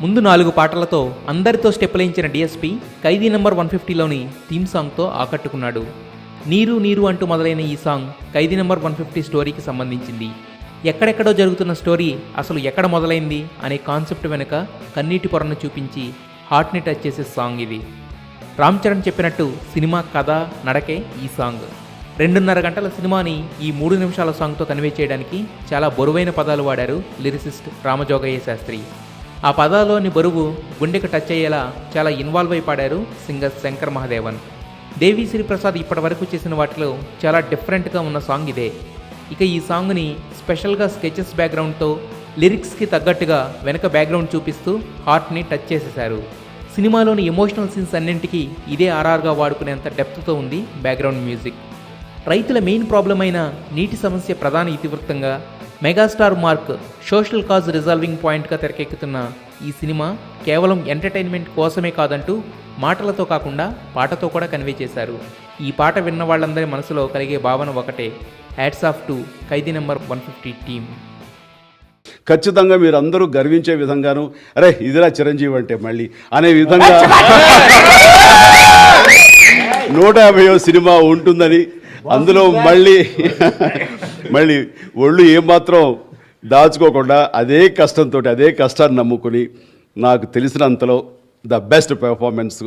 ముందు 4 పాటలతో అందరితో స్టెప్పులేయించిన డిఎస్పి ఖైదీ నెంబర్ 150లోని థీమ్ సాంగ్తో ఆకట్టుకున్నాడు. నీరు నీరు అంటూ మొదలైన ఈ సాంగ్ ఖైదీ నెంబర్ 150 స్టోరీకి సంబంధించింది. ఎక్కడెక్కడో జరుగుతున్న స్టోరీ అసలు ఎక్కడ మొదలైంది అనే కాన్సెప్ట్ వెనుక కన్నీటి పొరను చూపించి హార్ట్ని టచ్ చేసే సాంగ్ ఇది. రామ్ చరణ్ చెప్పినట్టు సినిమా కథ నడకే ఈ సాంగ్. 2.5 గంటల సినిమాని ఈ 3 నిమిషాల సాంగ్తో కన్వే చేయడానికి చాలా బరువైన పదాలు వాడారు లిరిసిస్ట్ రామజోగయ్య శాస్త్రి. ఆ పదాల్లోని బరువు గుండెకు టచ్ అయ్యేలా చాలా ఇన్వాల్వ్ అయి పాడారు సింగర్ శంకర్ మహాదేవన్. దేవిశ్రీ ప్రసాద్ ఇప్పటి వరకు చేసిన వాటిలో చాలా డిఫరెంట్గా ఉన్న సాంగ్ ఇదే. ఇక ఈ సాంగ్ని స్పెషల్గా స్కెచెస్ బ్యాక్గ్రౌండ్తో లిరిక్స్కి తగ్గట్టుగా వెనక బ్యాక్గ్రౌండ్ చూపిస్తూ హార్ట్ని టచ్ చేసేశారు. సినిమాలోని ఎమోషనల్ సీన్స్ అన్నింటికీ ఇదే ఆర్ఆర్గా వాడుకునేంత డెప్త్తో ఉంది బ్యాక్గ్రౌండ్ మ్యూజిక్. రైతుల మెయిన్ ప్రాబ్లం అయిన నీటి సమస్య ప్రధాన ఇతివృత్తంగా megastar mark social cause resolving పాయింట్గా తెరకెక్కుతున్న ఈ సినిమా కేవలం ఎంటర్టైన్మెంట్ కోసమే కాదంటూ మాటలతో కాకుండా పాటతో కూడా కన్వే చేశారు. ఈ పాట విన్న వాళ్ళందరి మనసులో కలిగే భావన ఒకటే, hats off to Khaidi number 150 team. ఖచ్చితంగా మీరు అందరూ గర్వించే విధంగాను అరే ఇదిలా చిరంజీవి అంటే మళ్ళీ అనే విధంగా 150వ సినిమా ఉంటుందని, అందులో మళ్ళీ ఒళ్ళు ఏమాత్రం దాచుకోకుండా అదే కష్టంతో అదే కష్టాన్ని నమ్ముకుని నాకు తెలిసినంతలో ద బెస్ట్ పెర్ఫార్మెన్స్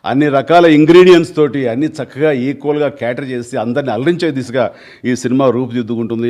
అన్ని రకాల ఇంగ్రీడియంట్స్ తోటి అన్ని చక్కగా ఈక్వల్గా క్యాటర్ చేసి అందరిని అలరించే దిశగా ఈ సినిమా రూపుదిద్దుకుంటుంది.